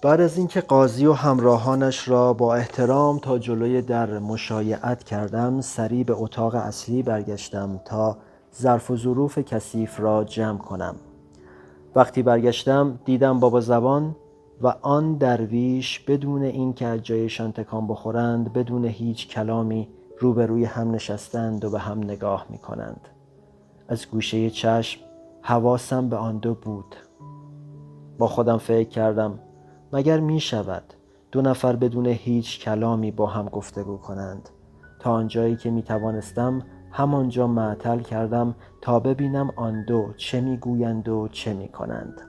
بعد از اینکه قاضی و همراهانش را با احترام تا جلوی در مشایعت کردم، سریع به اتاق اصلی برگشتم تا ظرف و ظروف کثیف را جمع کنم. وقتی برگشتم دیدم بابا زبان و آن درویش بدون اینکه از جایشان تکان بخورند، بدون هیچ کلامی روبروی هم نشستند و به هم نگاه می کنند. از گوشه چشم حواسم به آن دو بود. با خودم فکر کردم مگر می شود دو نفر بدون هیچ کلامی با هم گفتگو کنند؟ تا آنجایی که می توانستم همانجا معطل کردم تا ببینم آن دو چه می گویند و چه می کنند.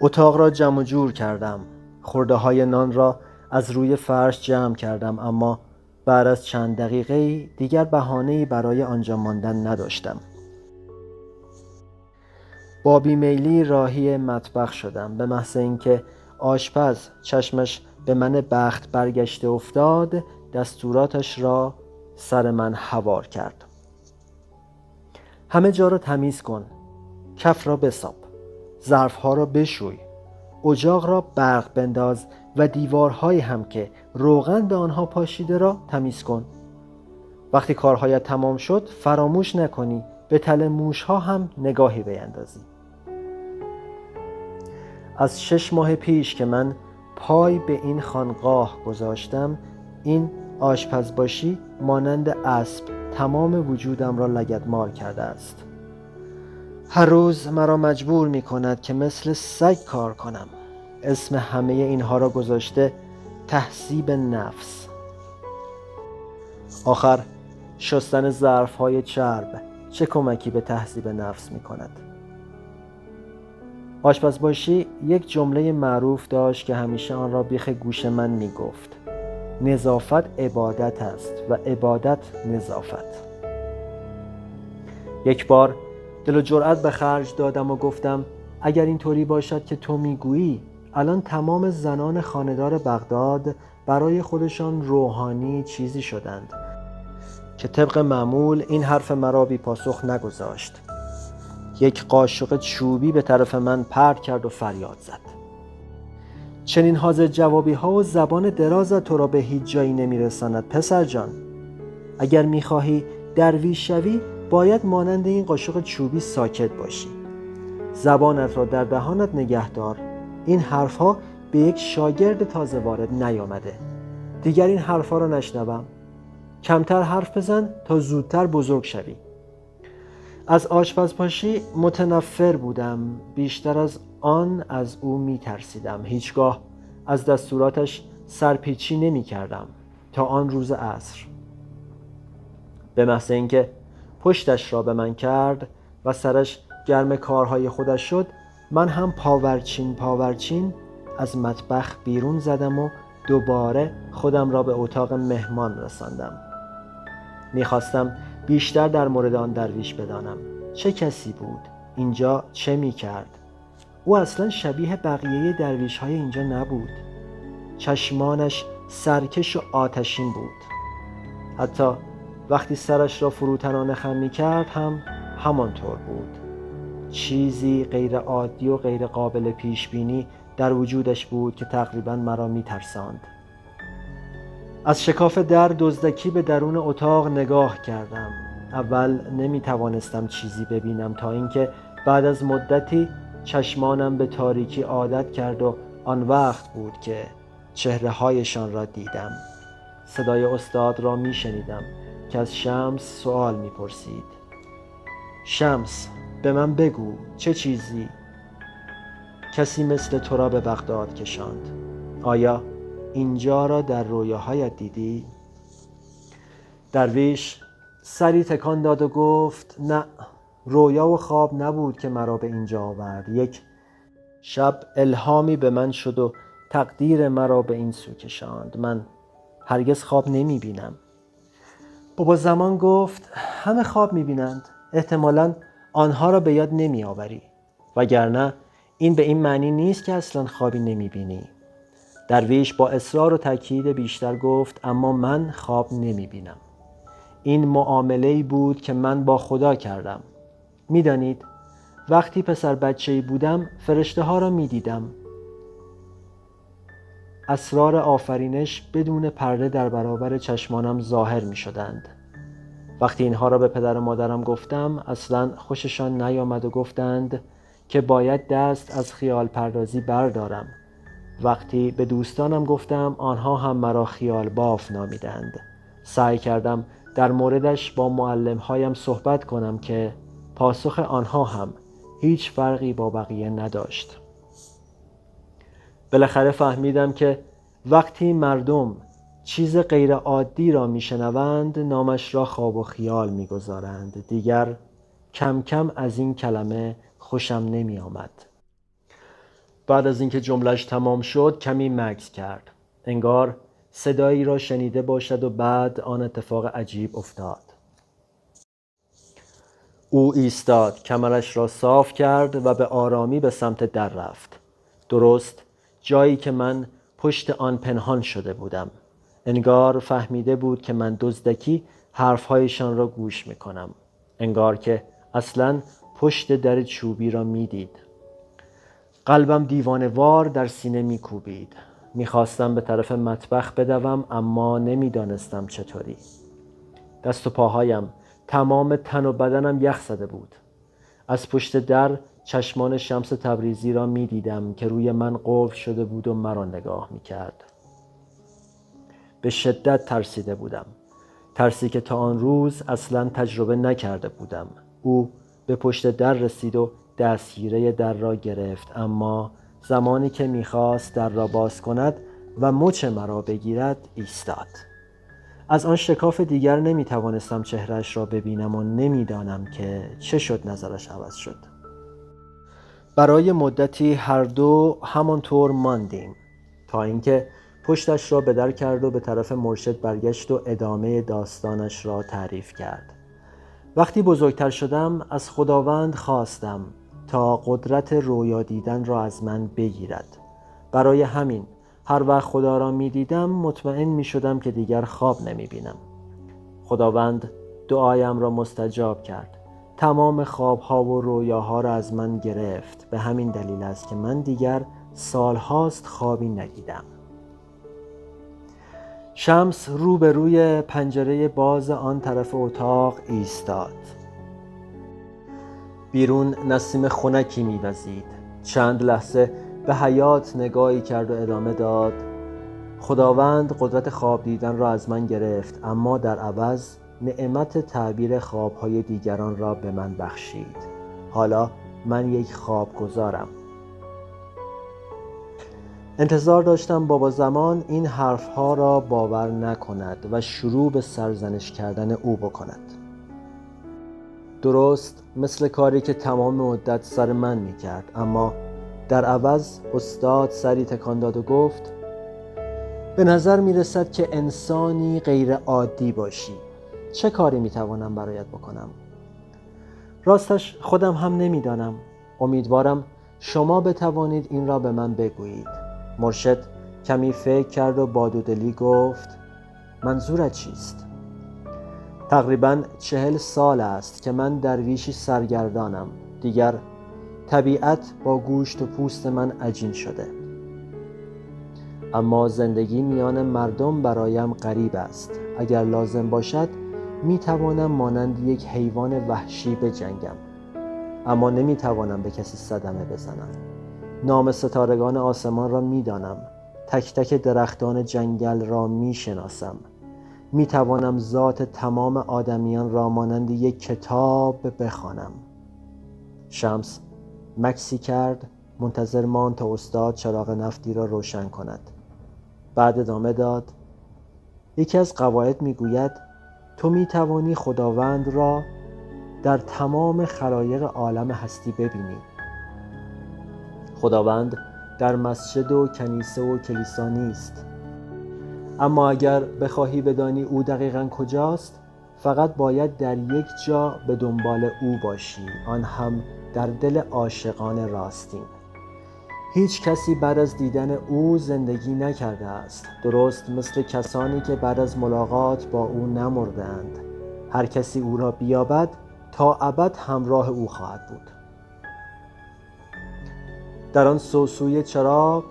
اتاق را جمع و جور کردم. خرده های نان را از روی فرش جمع کردم، اما بعد از چند دقیقه دیگر بهانه‌ای برای آنجا ماندن نداشتم. با بیمیلی راهی مطبخ شدم. به محض اینکه آشپز چشمش به من بخت برگشته افتاد، دستوراتش را سر من هوار کرد. همه جا را تمیز کن، کف را بساب، ظرفها را بشوی، اجاق را برق بنداز و دیوارهایی هم که روغن به آنها پاشیده را تمیز کن. وقتی کارهایت تمام شد فراموش نکنی به تله موشها هم نگاهی بیندازی. از 6 ماه پیش که من پای به این خانقاه گذاشتم، این آشپزباشی مانند اسب تمام وجودم را لگدمال کرده است. هر روز مرا مجبور می کند که مثل سگ کار کنم. اسم همه اینها را گذاشته تهذیب نفس. آخر شستن ظرفهای چرب چه کمکی به تهذیب نفس می کند؟ آشپزباشی یک جمله معروف داشت که همیشه آن را بیخ گوش من می گفت: نظافت عبادت است و عبادت نظافت. یک بار دل و جرأت به خرج دادم و گفتم اگر اینطوری باشد که تو میگویی، الان تمام زنان خانه‌دار بغداد برای خودشان روحانی چیزی شدند. که طبق معمول این حرف مرا بی پاسخ نگذاشت. یک قاشق چوبی به طرف من پرت کرد و فریاد زد: چنین حاضر جوابی ها و زبان درازت تو را به هیچ جایی نمی رساند پسر جان. اگر می خواهی درویش شوی باید مانند این قاشق چوبی ساکت باشی. زبانت را در دهانت نگه دار. این حرفها به یک شاگرد تازه وارد نیامده. دیگر این حرفها را نشنوم. کمتر حرف بزن تا زودتر بزرگ شوی. از آشپزباشی متنفر بودم، بیشتر از آن از او می ترسیدم. هیچگاه از دستوراتش سرپیچی نمی کردم تا آن روز عصر. به محض اینکه پشتش را به من کرد و سرش گرم کارهای خودش شد، من هم پاورچین از مطبخ بیرون زدم و دوباره خودم را به اتاق مهمان رساندم. میخواستم بیشتر در مورد آن درویش بدانم. چه کسی بود؟ اینجا چه میکرد؟ او اصلا شبیه بقیه درویش های اینجا نبود. چشمانش سرکش و آتشین بود. حتی وقتی سرش را فروتنانه خم میکرد هم همانطور بود. چیزی غیر عادی و غیر قابل پیش بینی در وجودش بود که تقریبا مرا میترساند. از شکاف در دزدکی به درون اتاق نگاه کردم. اول نمیتوانستم چیزی ببینم تا اینکه بعد از مدتی چشمانم به تاریکی عادت کرد و آن وقت بود که چهره هایشان را دیدم. صدای استاد را میشنیدم که از شمس سوال میپرسید: شمس، به من بگو چه چیزی کسی مثل تو را به بغداد کشاند؟ آیا اینجا را در رویاهایت دیدی؟ درویش سری تکان داد و گفت: نه، رویا و خواب نبود که مرا به اینجا آورد. یک شب الهامی به من شد و تقدیر مرا به این سو کشاند. من هرگز خواب نمی بینم. بابا زمان گفت: همه خواب می بینند، احتمالاً آنها را به یاد نمی آوری، وگرنه این به این معنی نیست که اصلا خوابی نمی بینی. درویش با اصرار و تاکید بیشتر گفت: اما من خواب نمی بینم. این معامله‌ای بود که من با خدا کردم. میدانید وقتی پسر بچه‌ای بودم فرشته ها را می دیدم. اسرار آفرینش بدون پرده در برابر چشمانم ظاهر می شدند. وقتی اینها را به پدر و مادرم گفتم اصلاً خوششان نیامد و گفتند که باید دست از خیال پردازی بردارم. وقتی به دوستانم گفتم آنها هم مرا خیال باف نامیدند. سعی کردم در موردش با معلم‌هایم صحبت کنم که پاسخ آنها هم هیچ فرقی با بقیه نداشت. بالاخره فهمیدم که وقتی مردم چیز غیر عادی را میشنوند نامش را خواب و خیال میگذارند. دیگر کم کم از این کلمه خوشم نمی آمد. بعد از اینکه جمله‌اش تمام شد کمی مکث کرد. انگار صدایی را شنیده باشد و بعد آن اتفاق عجیب افتاد. او ایستاد، کمرش را صاف کرد و به آرامی به سمت در رفت. درست جایی که من پشت آن پنهان شده بودم. انگار فهمیده بود که من دزدکی حرفهایشان را گوش میکنم. انگار که اصلاً پشت در چوبی را میدید. قلبم دیوانه‌وار در سینه میکوبید. میخواستم به طرف مطبخ بدوم اما نمیدانستم چطوری. دست و پاهایم، تمام تن و بدنم یخ زده بود. از پشت در چشمان شمس تبریزی را میدیدم که روی من قفل شده بود و مرا نگاه میکرد. به شدت ترسیده بودم. ترسی که تا آن روز اصلاً تجربه نکرده بودم. او به پشت در رسید و دستگیره در را گرفت، اما زمانی که میخواست در را باز کند و مچ مرا بگیرد ایستاد. از آن شکاف دیگر نمیتوانستم چهرهش را ببینم و نمیدانم که چه شد نظرش عوض شد. برای مدتی هر دو همانطور ماندیم تا اینکه پشتش را به در کرد و به طرف مرشد برگشت و ادامه داستانش را تعریف کرد. وقتی بزرگتر شدم از خداوند خواستم تا قدرت رویا دیدن را از من بگیرد. برای همین هر وقت خدا را می دیدم مطمئن می شدم که دیگر خواب نمی بینم. خداوند دعایم را مستجاب کرد. تمام خوابها و رویاها را از من گرفت. به همین دلیل است که من دیگر سالهاست خوابی ندیدم. شمس روبروی پنجره باز آن طرف اتاق ایستاد. بیرون نسیم خنکی می‌وزید. چند لحظه به حیاط نگاهی کرد و ادامه داد: خداوند قدرت خواب دیدن را از من گرفت، اما در عوض نعمت تعبیر خوابهای دیگران را به من بخشید. حالا من یک خوابگزارم. انتظار داشتم بابا زمان این حرفها را باور نکند و شروع به سرزنش کردن او بکند. درست مثل کاری که تمام مدت سر من میکرد، اما در عوض استاد سری تکان داد و گفت: به نظر میرسد که انسانی غیر عادی باشی. چه کاری میتوانم برایت بکنم؟ راستش خودم هم نمیدانم. امیدوارم شما بتوانید این را به من بگویید. مرشد کمی فکر کرد و با دودلی گفت: منظورت چیست؟ تقریباً 40 سال است که من درویشی سرگردانم. دیگر طبیعت با گوشت و پوست من عجین شده. اما زندگی میان مردم برایم غریب است. اگر لازم باشد می توانم مانند یک حیوان وحشی بجنگم، اما نمی توانم به کسی صدمه بزنم. نام ستارگان آسمان را می دانم. تک تک درختان جنگل را می شناسم. می توانم ذات تمام آدمیان را مانند یک کتاب بخوانم. شمس مکسی کرد، منتظر ماند تا استاد چراغ نفتی را روشن کند. بعد ادامه داد: یکی از قواعد می گوید تو می توانی خداوند را در تمام خلایق عالم هستی ببینی. خداوند در مسجد و کنیسه و کلیسا نیست. اما اگر بخواهی بدانی او دقیقاً کجاست، فقط باید در یک جا به دنبال او باشی، آن هم در دل عاشقان راستین. هیچ کسی بعد از دیدن او زندگی نکرده است، درست مثل کسانی که بعد از ملاقات با او نمردند. هر کسی او را بیابد تا ابد همراه او خواهد بود. در آن سوسوی چراغ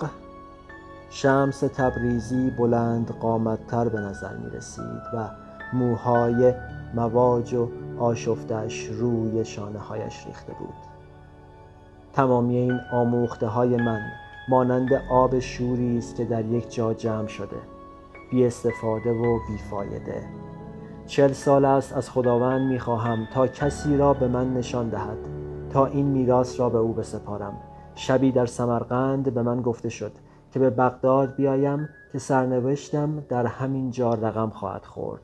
شمس تبریزی بلند قامت‌تر به نظر می رسید و موهای مواج و آشفتش روی شانه‌هایش ریخته بود. تمامی این آموخته من مانند آب شوری است که در یک جا جمع شده، بی استفاده و بیفایده. 40 سال است از خداوند می‌خواهم تا کسی را به من نشان دهد، تا این میراث را به او بسپارم. شبی در سمرقند به من گفته شد که به بغداد بیایم که سرنوشتم در همین جا رقم خواهد خورد.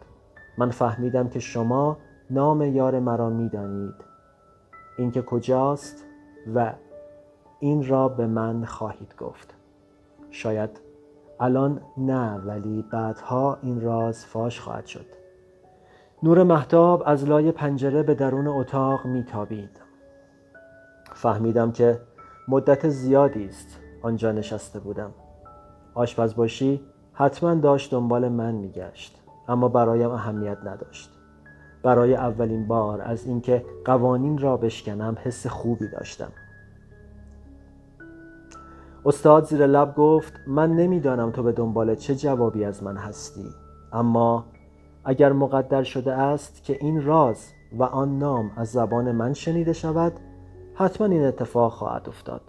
من فهمیدم که شما نام یار مرا می‌دانید، اینکه کجاست و این را به من خواهید گفت. شاید الان نه، ولی بعدها این راز فاش خواهد شد. نور مهتاب از لای پنجره به درون اتاق میتابید. فهمیدم که مدت زیادی است آنجا نشسته بودم. آشپزباشی حتما داشت دنبال من میگشت، اما برایم اهمیت نداشت. برای اولین بار از اینکه قوانین را بشکنم حس خوبی داشتم. استاد زیر لب گفت من نمیدانم تو به دنبال چه جوابی از من هستی، اما اگر مقدر شده است که این راز و آن نام از زبان من شنیده شود، حتما این اتفاق خواهد افتاد.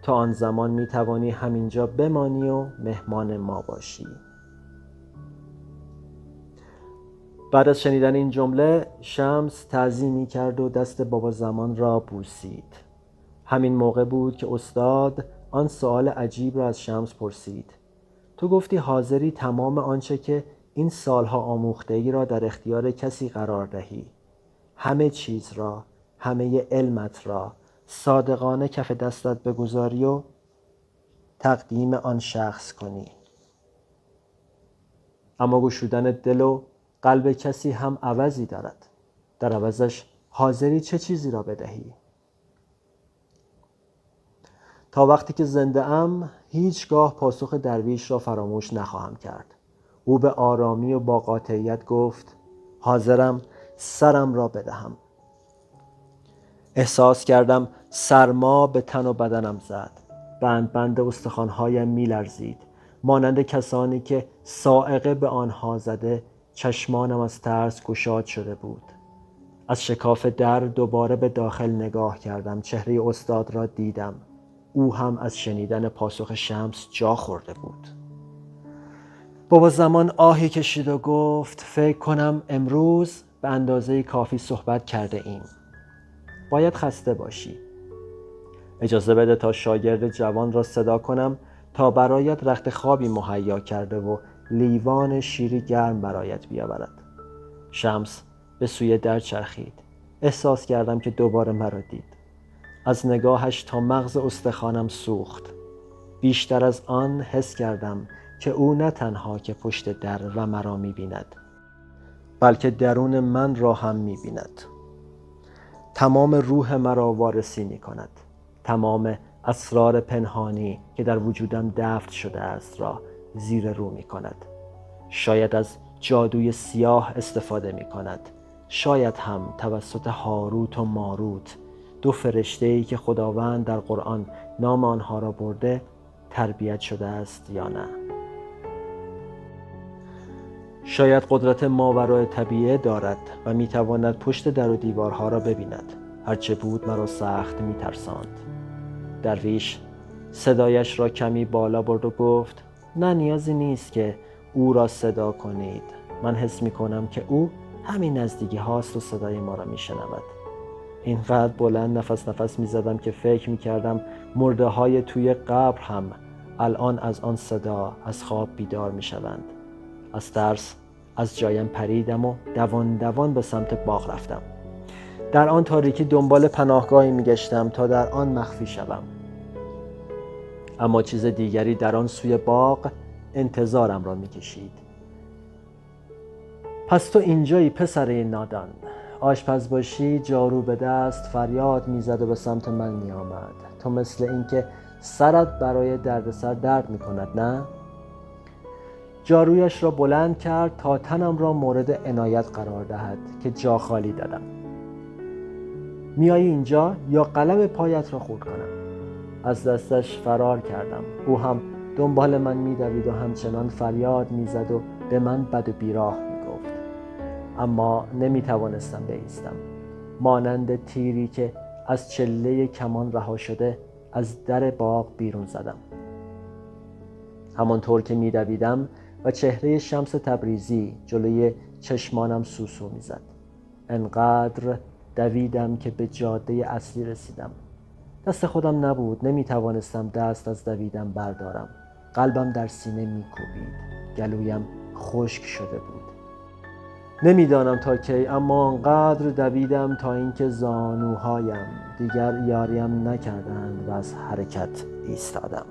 تا آن زمان می توانی همینجا بمانی و مهمان ما باشی. بعد از شنیدن این جمله شمس تعظیمی کرد و دست بابا زمان را بوسید. همین موقع بود که استاد آن سوال عجیب را از شمس پرسید. تو گفتی حاضری تمام آنچه که این سالها آموخته‌ای را در اختیار کسی قرار دهی، همه چیز را، همه علمت را صادقانه کف دستت بگذاری و تقدیم آن شخص کنی. اما گشودن دل و قلب کسی هم عوضی دارد. در عوضش حاضری چه چیزی را بدهی؟ تا وقتی که زنده ام هیچگاه پاسخ درویش را فراموش نخواهم کرد. او به آرامی و با قاطعیت گفت حاضرم سرم را بدهم. احساس کردم سرما به تن و بدنم زد. بند استخوان‌هایم می‌لرزید. مانند کسانی که صاعقه به آنها زده چشمانم از ترس گشاد شده بود. از شکاف در دوباره به داخل نگاه کردم. چهره استاد را دیدم. او هم از شنیدن پاسخ شمس جا خورده بود. بابا زمان آهی کشید و گفت فکر کنم امروز به اندازه کافی صحبت کرده ایم. باید خسته باشی. اجازه بده تا شاگرد جوان را صدا کنم تا برایت رخت خوابی مهیا کرده و لیوان شیری گرم برایت بیاورد. شمس به سوی در چرخید. احساس کردم که دوباره مرا دید. از نگاهش تا مغز استخوانم سوخت. بیشتر از آن حس کردم که او نه تنها که پشت در و مرا می‌بیند، بلکه درون من را هم می‌بیند. تمام روح مرا وارسی می‌کند. تمام اسرار پنهانی که در وجودم دفن شده است را زیر رو می‌کند. شاید از جادوی سیاه استفاده می‌کند. شاید هم توسط هاروت و ماروت، دو فرشته‌ای که خداوند در قرآن نام آنها را برده، تربیت شده است یا نه. شاید قدرت ماورای طبیعه دارد و میتواند پشت در و دیوارها را ببیند. هرچه بود مرا سخت میترساند. درویش صدایش را کمی بالا برد و گفت نه نیازی نیست که او را صدا کنید. من حس میکنم که او همین نزدیکی هاست و صدای ما را میشنود. اینقدر بلند نفس میزدم که فکر میکردم مرده های توی قبر هم الان از آن صدا از خواب بیدار میشوند. از ترس از جایم پریدم و دوان به سمت باغ رفتم. در آن تاریکی دنبال پناهگاهی میگشتم تا در آن مخفی شوم. اما چیز دیگری در آن سوی باغ انتظارم را میکشید. پس تو اینجایی پسر نادان. آشپزباشی جارو به دست فریاد میزد و به سمت من میآمد. تو مثل اینکه سرت برای دردسر درد میکند نه؟ جارویش را بلند کرد تا تنم را مورد عنایت قرار دهد که جا خالی دادم. میایی اینجا یا قلم پایت را خورد کنم؟ از دستش فرار کردم. او هم دنبال من می‌دوید و همچنان فریاد می‌زد و به من بد و بیراه می‌گفت. اما نمی‌توانستم بایستم. مانند تیری که از چله کمان رها شده از در باغ بیرون زدم. همانطور که می‌دویدم و چهره شمس تبریزی جلوی چشمانم سوسو می‌زد. انقدر دویدم که به جاده اصلی رسیدم. دست خودم نبود، نمی‌توانستم دست از دویدن بردارم. قلبم در سینه می‌کوبید. گلویم خشک شده بود. نمیدانم تا کی، اما آنقدر دویدم تا اینکه زانوهایم دیگر یاریم نکردند و از حرکت ایستادم.